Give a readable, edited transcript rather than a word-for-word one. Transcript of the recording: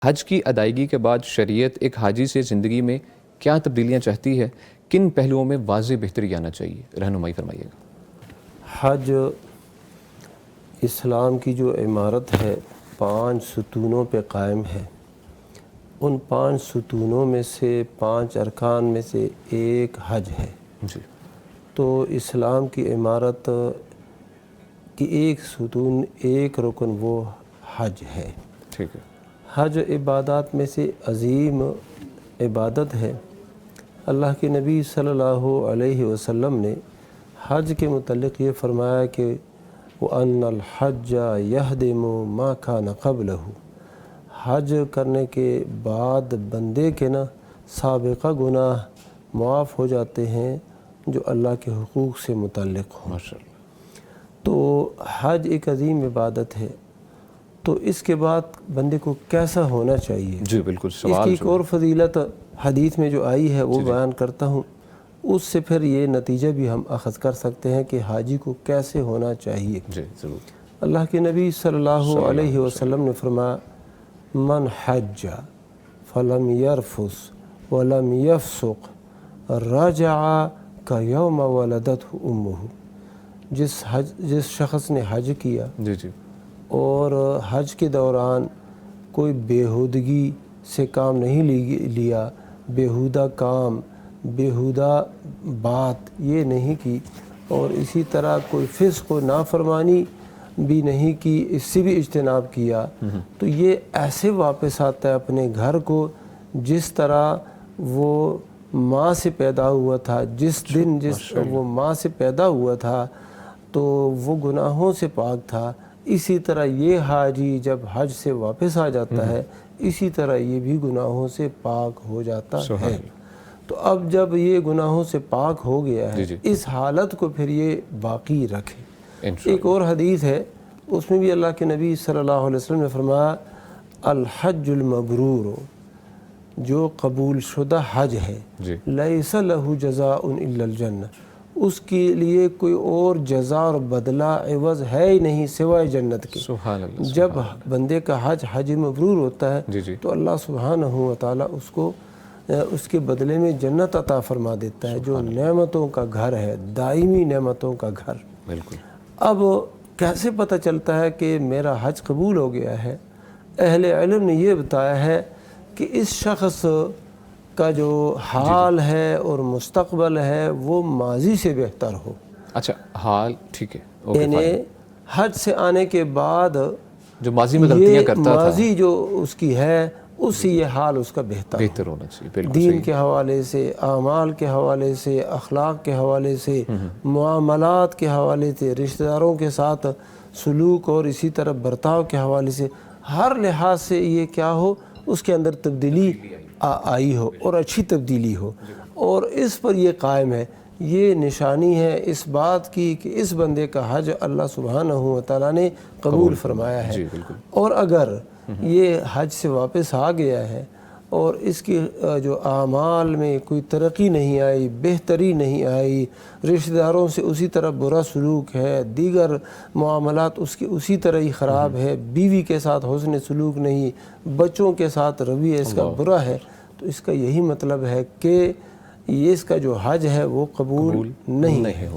حج کی ادائیگی کے بعد شریعت ایک حاجی سے زندگی میں کیا تبدیلیاں چاہتی ہے؟ کن پہلوؤں میں واضح بہتری آنا چاہیے؟ رہنمائی فرمائیے گا۔ حج اسلام کی جو عمارت ہے 5 ستونوں پہ قائم ہے۔ ان 5 ستونوں میں سے 5 ارکان میں سے ایک حج ہے۔ جی، تو اسلام کی عمارت کی ایک ستون، ایک رکن وہ حج ہے۔ ٹھیک ہے۔ حج عبادات میں سے عظیم عبادت ہے۔ اللہ کے نبی صلی اللہ علیہ وسلم نے حج کے متعلق یہ فرمایا کہ وَأَنَّ الْحَجَّ يَهْدِمُ مَا كَانَ قَبْلَهُ، حج کرنے کے بعد بندے کے سابقہ گناہ معاف ہو جاتے ہیں جو اللہ کے حقوق سے متعلق ہوں۔ ماشاءاللہ۔ تو حج ایک عظیم عبادت ہے۔ تو اس کے بعد بندے کو کیسا ہونا چاہیے؟ جی بالکل، اس سوال کی ایک اور فضیلت حدیث میں جو آئی ہے وہ بیان کرتا ہوں، اس سے پھر یہ نتیجہ بھی ہم اخذ کر سکتے ہیں کہ حاجی کو کیسے ہونا چاہیے۔ جی ضرور۔ اللہ کے نبی صلی اللہ علیہ وسلم نے فرمایا من حج فلم یرفث ولم یفسق رجع کیوم ولدتہ امہ، جس شخص نے حج کیا جی جی، اور حج کے دوران کوئی بیہودگی سے کام نہیں لیا، بیہودہ کام، بیہودہ بات یہ نہیں کی، اور اسی طرح کوئی فسق و نافرمانی بھی نہیں کی، اس سے بھی اجتناب کیا، تو یہ ایسے واپس آتا ہے اپنے گھر کو جس طرح وہ ماں سے پیدا ہوا تھا، جس دن وہ ماں سے پیدا ہوا تھا تو وہ گناہوں سے پاک تھا۔ اسی طرح یہ حاجی جب حج سے واپس آ جاتا ہے اسی طرح یہ بھی گناہوں سے پاک ہو جاتا ہے۔ تو اب جب یہ گناہوں سے پاک ہو گیا ہے اس حالت کو پھر یہ باقی رکھے۔ ایک اور حدیث ہے، اس میں بھی اللہ کے نبی صلی اللہ علیہ وسلم نے فرمایا الحج المبرور، جو قبول شدہ حج ہے لیس لہ جزاء الا الجنہ، اس کے لیے کوئی اور جزا اور بدلہ عوض ہے ہی نہیں سوائے جنت کے۔ سبحان اللہ۔ جب بندے کا حج مبرور ہوتا ہے تو اللہ سبحانہ و تعالیٰ اس کو اس کے بدلے میں جنت عطا فرما دیتا ہے، جو نعمتوں کا گھر ہے، دائمی نعمتوں کا گھر۔ بالکل۔ اب کیسے پتہ چلتا ہے کہ میرا حج قبول ہو گیا ہے؟ اہل علم نے یہ بتایا ہے کہ اس شخص کا جو حال ہے اور مستقبل ہے وہ ماضی سے بہتر ہو۔ اچھا، حال ٹھیک ہے، یعنی حج سے آنے کے بعد جو ماضی میں غلطیاں کرتا تھا، ماضی جو اس کی ہے اس سے یہ حال اس کا بہتر ہونا چاہیے۔ دین کے حوالے سے، اعمال کے حوالے سے، اخلاق کے حوالے سے، معاملات کے حوالے سے، رشتہ داروں کے ساتھ سلوک اور اسی طرح برتاؤ کے حوالے سے، ہر لحاظ سے یہ کیا ہو، اس کے اندر تبدیلی آئی ہو اور اچھی تبدیلی ہو، اور اس پر یہ قائم ہے۔ یہ نشانی ہے اس بات کی کہ اس بندے کا حج اللہ سبحانہ و تعالیٰ نے قبول فرمایا ہے۔ اور اگر یہ حج سے واپس آ گیا ہے اور اس کی جو اعمال میں کوئی ترقی نہیں آئی، بہتری نہیں آئی، رشتہ داروں سے اسی طرح برا سلوک ہے، دیگر معاملات اس کی اسی طرح ہی خراب ہے، بیوی کے ساتھ حسن سلوک نہیں، بچوں کے ساتھ رویہ اس کا برا ہے، تو اس کا یہی مطلب ہے کہ یہ اس کا جو حج ہے وہ قبول نہیں ہے۔